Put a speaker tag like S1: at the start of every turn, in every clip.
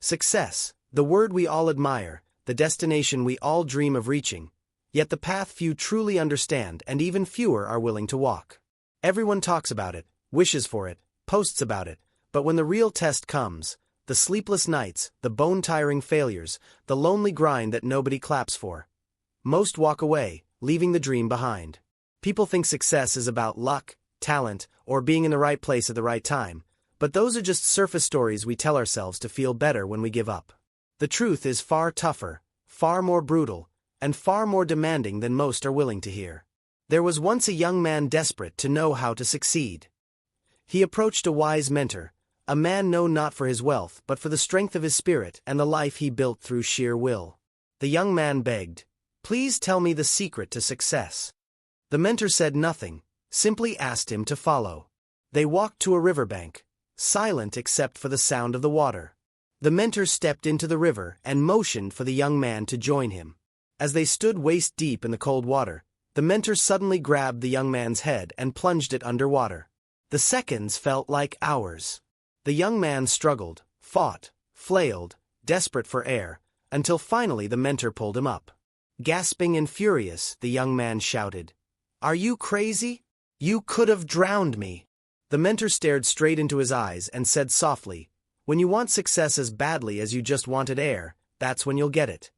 S1: Success, the word we all admire, the destination we all dream of reaching, yet the path few truly understand and even fewer are willing to walk. Everyone talks about it, wishes for it, posts about it, but when the real test comes, the sleepless nights, the bone-tiring failures, the lonely grind that nobody claps for, most walk away, leaving the dream behind. People think success is about luck, talent, or being in the right place at the right time, but those are just surface stories we tell ourselves to feel better when we give up. The truth is far tougher, far more brutal, and far more demanding than most are willing to hear. There was once a young man desperate to know how to succeed. He approached a wise mentor, a man known not for his wealth but for the strength of his spirit and the life he built through sheer will. The young man begged, "Please tell me the secret to success." The mentor said nothing, simply asked him to follow. They walked to a riverbank, silent except for the sound of the water. The mentor stepped into the river and motioned for the young man to join him. As they stood waist-deep in the cold water, the mentor suddenly grabbed the young man's head and plunged it underwater. The seconds felt like hours. The young man struggled, fought, flailed, desperate for air, until finally the mentor pulled him up. Gasping and furious, the young man shouted, "Are you crazy? You could have drowned me." The mentor stared straight into his eyes and said softly, "When you want success as badly as you just wanted air, that's when you'll get it."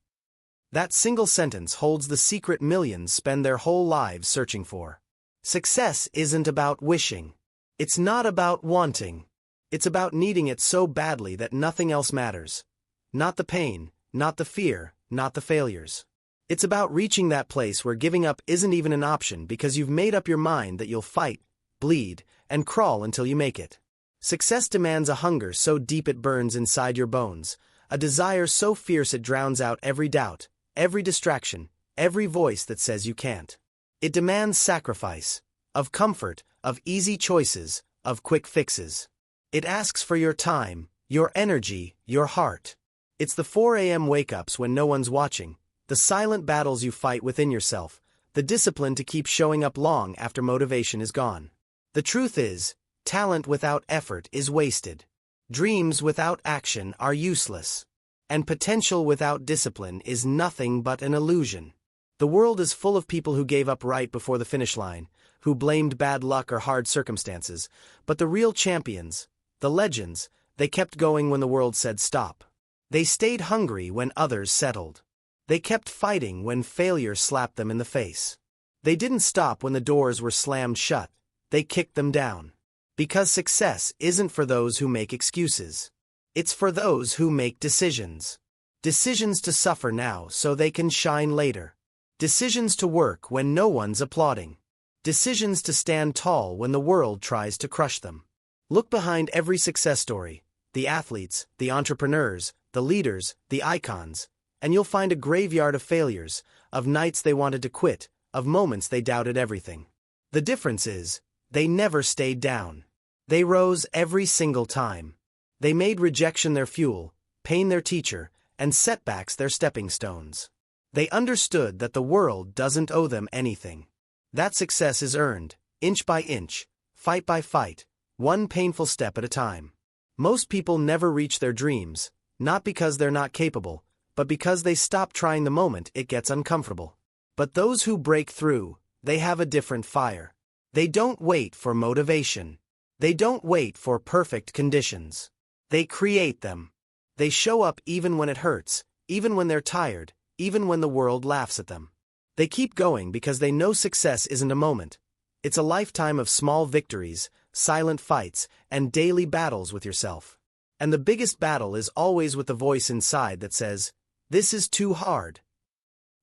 S1: That single sentence holds the secret millions spend their whole lives searching for. Success isn't about wishing. It's not about wanting. It's about needing it so badly that nothing else matters. Not the pain, not the fear, not the failures. It's about reaching that place where giving up isn't even an option because you've made up your mind that you'll fight, bleed, and crawl until you make it. Success demands a hunger so deep it burns inside your bones, a desire so fierce it drowns out every doubt, every distraction, every voice that says you can't. It demands sacrifice, of comfort, of easy choices, of quick fixes. It asks for your time, your energy, your heart. It's the 4 a.m. wake-ups when no one's watching, the silent battles you fight within yourself, the discipline to keep showing up long after motivation is gone. The truth is, talent without effort is wasted. Dreams without action are useless. And potential without discipline is nothing but an illusion. The world is full of people who gave up right before the finish line, who blamed bad luck or hard circumstances, but the real champions, the legends, they kept going when the world said stop. They stayed hungry when others settled. They kept fighting when failure slapped them in the face. They didn't stop when the doors were slammed shut. They kicked them down. Because success isn't for those who make excuses. It's for those who make decisions. Decisions to suffer now so they can shine later. Decisions to work when no one's applauding. Decisions to stand tall when the world tries to crush them. Look behind every success story, the athletes, the entrepreneurs, the leaders, the icons, and you'll find a graveyard of failures, of nights they wanted to quit, of moments they doubted everything. The difference is, they never stayed down. They rose every single time. They made rejection their fuel, pain their teacher, and setbacks their stepping stones. They understood that the world doesn't owe them anything. That success is earned, inch by inch, fight by fight, one painful step at a time. Most people never reach their dreams, not because they're not capable, but because they stop trying the moment it gets uncomfortable. But those who break through, they have a different fire. They don't wait for motivation. They don't wait for perfect conditions. They create them. They show up even when it hurts, even when they're tired, even when the world laughs at them. They keep going because they know success isn't a moment. It's a lifetime of small victories, silent fights, and daily battles with yourself. And the biggest battle is always with the voice inside that says, "This is too hard."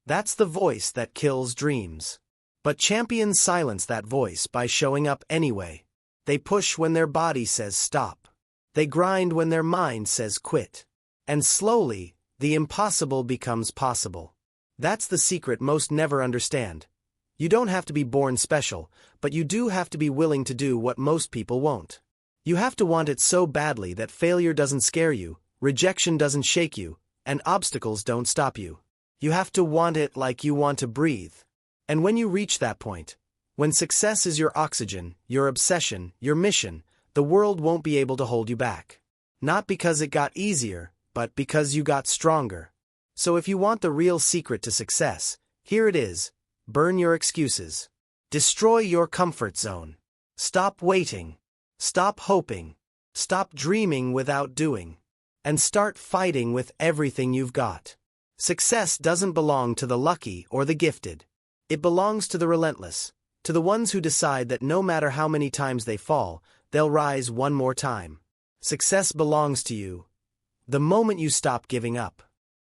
S1: That's the voice that kills dreams. But champions silence that voice by showing up anyway. They push when their body says stop. They grind when their mind says quit. And slowly, the impossible becomes possible. That's the secret most never understand. You don't have to be born special, but you do have to be willing to do what most people won't. You have to want it so badly that failure doesn't scare you, rejection doesn't shake you, and obstacles don't stop you. You have to want it like you want to breathe. And when you reach that point, when success is your oxygen, your obsession, your mission, the world won't be able to hold you back. Not because it got easier, but because you got stronger. So if you want the real secret to success, here it is: burn your excuses. Destroy your comfort zone. Stop waiting. Stop hoping. Stop dreaming without doing. And start fighting with everything you've got. Success doesn't belong to the lucky or the gifted. It belongs to the relentless, to the ones who decide that no matter how many times they fall, they'll rise one more time. Success belongs to you the moment you stop giving up.